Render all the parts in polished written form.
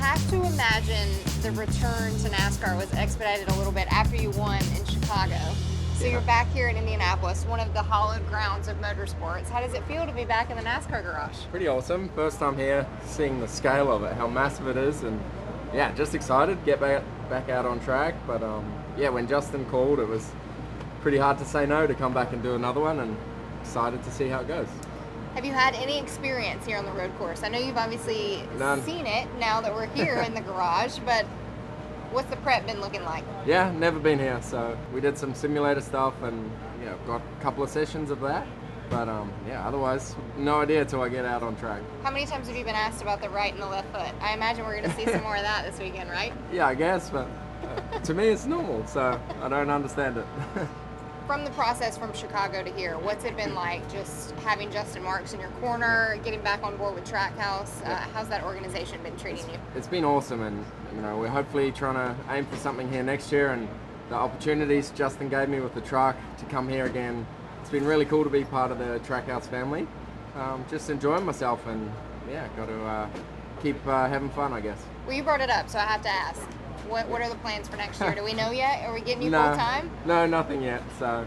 have to imagine the return to NASCAR was expedited a little bit after you won in Chicago. So you're back here in Indianapolis, one of the hallowed grounds of motorsports. How does it feel to be back in the NASCAR garage? Pretty awesome. First time here, seeing the scale of it, how massive it is, and yeah, just excited, get back out on track. But yeah, when Justin called, it was pretty hard to say no to come back and do another one, and excited to see how it goes. Have you had any experience here on the road course? I know you've obviously seen it now that we're here in the garage, but what's the prep been looking like? Yeah, never been here, so we did some simulator stuff and got a couple of sessions of that. But yeah, otherwise, no idea till I get out on track. How many times have you been asked about the right and the left foot? I imagine we're going to see some more of that this weekend, right? Yeah, I guess, but to me it's normal, so I don't understand it. From the process from Chicago to here, what's it been like just having Justin Marks in your corner, getting back on board with Trackhouse? How's that organization been treating you? It's been awesome, and we're hopefully trying to aim for something here next year, and the opportunities Justin gave me with the truck to come here again, it's been really cool to be part of the Trackhouse family. Just enjoying myself, and yeah, got to keep having fun, I guess. Well, you brought it up, so I have to ask. What are the plans for next year? Do we know yet? Are we getting you full time? No, nothing yet. So,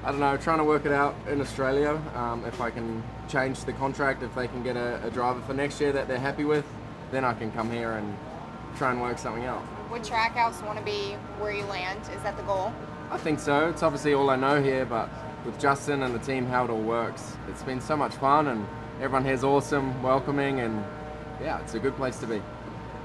I don't know, trying to work it out in Australia. If I can change the contract, if they can get a driver for next year that they're happy with, then I can come here and try and work something out. Would Trackhouse want to be where you land? Is that the goal? I think so. It's obviously all I know here, but with Justin and the team, how it all works, it's been so much fun, and everyone here's awesome, welcoming, and yeah, it's a good place to be.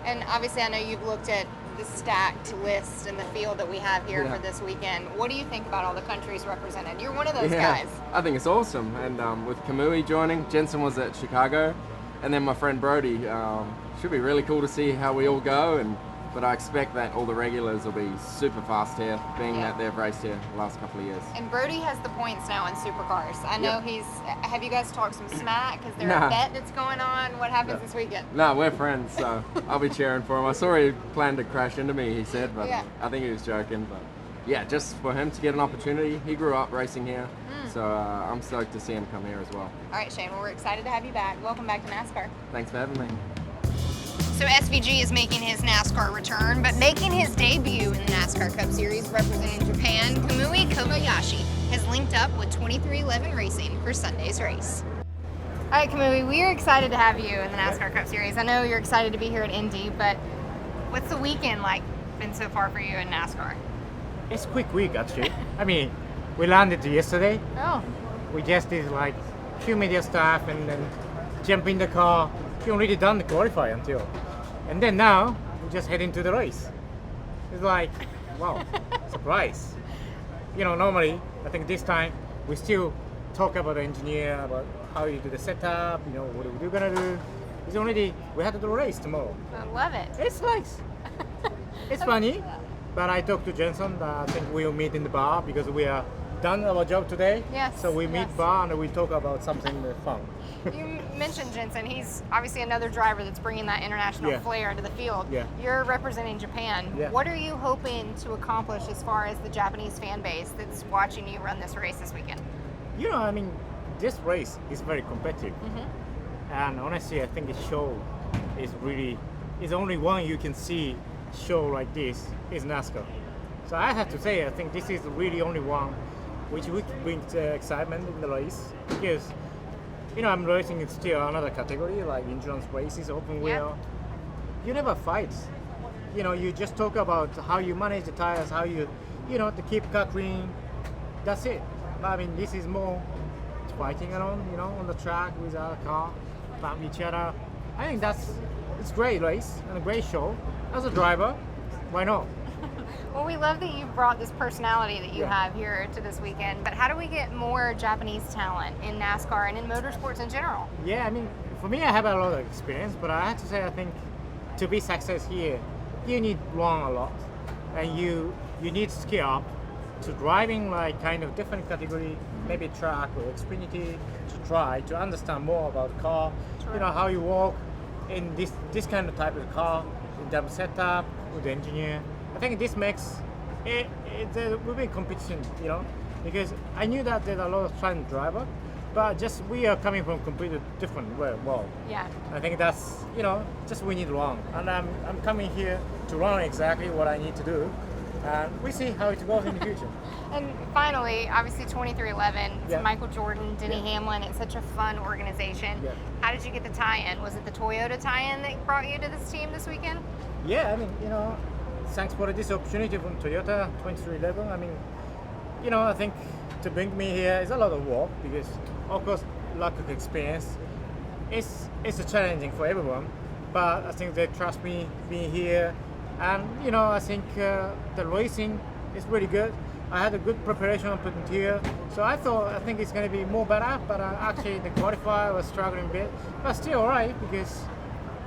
And obviously I know you've looked at the stacked list and the field that we have here for this weekend. What do you think about all the countries represented? You're one of those guys. I think it's awesome, and with Kamui joining, Jensen was at Chicago, and then my friend Brody. Should be really cool to see how we all go, but I expect that all the regulars will be super fast here, being that they've raced here the last couple of years. And Brody has the points now in supercars. I know have you guys talked some smack? Is there a bet that's going on? What happens this weekend? No, we're friends, so I'll be cheering for him. I saw he planned to crash into me, he said, but I think he was joking. But yeah, just for him to get an opportunity, he grew up racing here, so I'm stoked to see him come here as well. All right, Shane, well, we're excited to have you back. Welcome back to NASCAR. Thanks for having me. So SVG is making his NASCAR return, but making his debut in the NASCAR Cup Series representing Japan, Kamui Kobayashi has linked up with 2311 Racing for Sunday's race. All right, Kamui, we are excited to have you in the NASCAR Cup Series. I know you're excited to be here at Indy, but what's the weekend like been so far for you in NASCAR? It's a quick week, actually. I mean, we landed yesterday. Oh. We just did like few media stuff and then jump in the car. We already done the qualify until. And then now, we just head into the race. It's like, wow, surprise. Normally, I think this time, we still talk about the engineer, about how you do the setup, what are we gonna do. It's already, we had to do a race tomorrow. I love it. It's nice. It's funny, but I talked to Jensen, I think we'll meet in the bar because we are done our job today. Yes. So we meet bar and we talk about something fun. You mentioned Jensen. He's obviously another driver that's bringing that international flair to the field. Yeah. You're representing Japan. Yeah. What are you hoping to accomplish as far as the Japanese fan base that's watching you run this race this weekend? This race is very competitive. And honestly, I think the show is only one you can see show like this is NASCAR. So I have to say, I think this is really only one which would bring excitement in the race because I'm racing in still another category like endurance races, open wheel. You never fight. You just talk about how you manage the tires, how you to keep car clean. That's it. This is more fighting around, on the track with our car, bump each other. I think it's a great race and a great show. As a driver, why not? Well, we love that you've brought this personality that you have here to this weekend, but how do we get more Japanese talent in NASCAR and in motorsports in general? Yeah, for me, I have a lot of experience, but I have to say, I think to be success here, you need learn a lot, and you need skill up to driving like kind of different category, maybe track or Xfinity, to try to understand more about car, how you walk in this kind of type of car, in terms of setup with the engineer. I think this makes it will be competition, because I knew that there's a lot of fun driver, but just we are coming from completely different world. Yeah. I think that's, just we need to run. And I'm coming here to run exactly what I need to do. And we see how it goes in the future. And finally, obviously 2311, it's Yeah. Michael Jordan, Denny Hamlin. It's such a fun organization. Yeah. How did you get the tie-in? Was it the Toyota tie-in that brought you to this team this weekend? Yeah, I mean, thanks for this opportunity from Toyota 2311. I mean, I think to bring me here is a lot of work because, of course, lack of experience. It's challenging for everyone, but I think they trust me being here. And, I think the racing is really good. I had a good preparation on putting here, so I think it's going to be more better, but actually the qualifier was struggling a bit, but still alright because,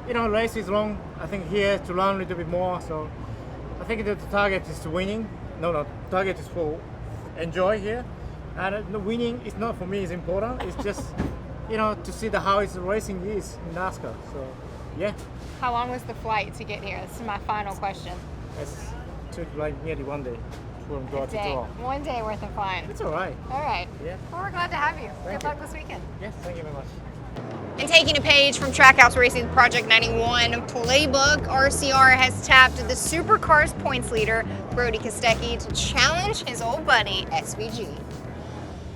race is long. I think here to learn a little bit more, so I think that the target is to winning. No, target is for enjoy here, and the winning is not for me is important. It's just, to see how it's racing is in NASCAR. So, yeah. How long was the flight to get here? This is my final question. It took like nearly 1 day from door to door. 1 day worth of flying. It's alright. All right. Yeah. Well, we're glad to have you. Thank Good luck you. this weekend. Yes, thank you very much. And taking a page from Trackhouse Racing Project 91 playbook, RCR has tapped the Supercars points leader, Brody Kostecki, to challenge his old buddy, SVG.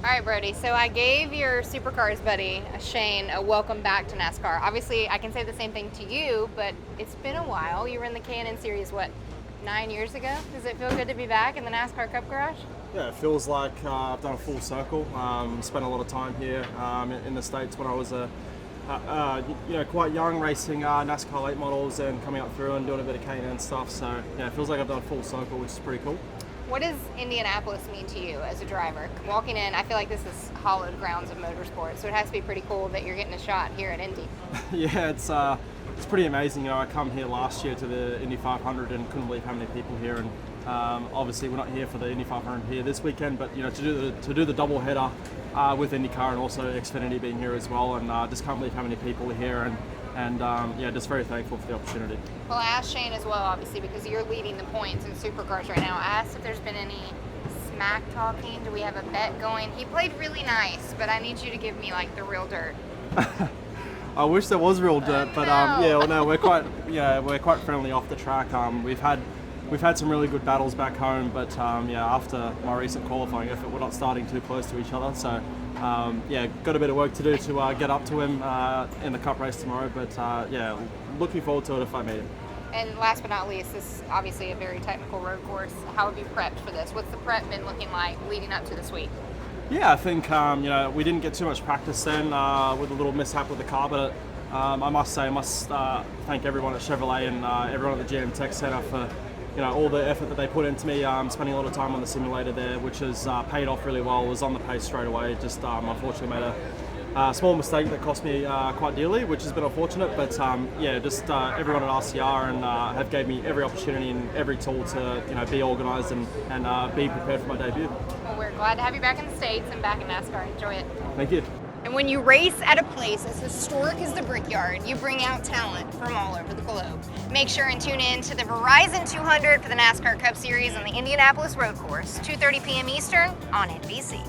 All right, Brody, so I gave your Supercars buddy, Shane, a welcome back to NASCAR. Obviously, I can say the same thing to you, but it's been a while. You were in the K&N Series, 9 years ago? Does it feel good to be back in the NASCAR Cup Garage? Yeah, it feels like I've done a full circle. Spent a lot of time here in the States when I was quite young, racing NASCAR late models and coming up through and doing a bit of K&N stuff. So yeah, it feels like I've done a full circle, which is pretty cool. What does Indianapolis mean to you as a driver? Walking in, I feel like this is hallowed grounds of motorsport, so it has to be pretty cool that you're getting a shot here at Indy. Yeah, it's pretty amazing. I come here last year to the Indy 500 and couldn't believe how many people here. And obviously, we're not here for the Indy 500 here this weekend, but to do the double header with IndyCar and also Xfinity being here as well, and just can't believe how many people are here. And just very thankful for the opportunity. Well, I asked Shane as well, obviously, because you're leading the points in Supercars right now. I asked if there's been any smack talking. Do we have a bet going? He played really nice, but I need you to give me like the real dirt. I wish there was real dirt, but we're quite friendly off the track. We've had some really good battles back home, but after my recent qualifying effort, we're not starting too close to each other. So got a bit of work to do to get up to him in the Cup race tomorrow. But looking forward to it if I meet him. And last but not least, this is obviously a very technical road course. How have you prepped for this? What's the prep been looking like leading up to this week? Yeah, I think we didn't get too much practice then with a little mishap with the car, but I must thank everyone at Chevrolet and everyone at the GM Tech Center for all the effort that they put into me. Spending a lot of time on the simulator there, which has paid off really well. Was on the pace straight away. Just unfortunately made a small mistake that cost me quite dearly, which has been unfortunate. But everyone at RCR and have gave me every opportunity and every tool to be organised and be prepared for my debut. Well, we're glad to have you back in the States and back in NASCAR. Enjoy it. Thank you. And when you race at a place as historic as the Brickyard, you bring out talent from all over the globe. Make sure and tune in to the Verizon 200 for the NASCAR Cup Series on the Indianapolis Road Course, 2:30 p.m. Eastern on NBC.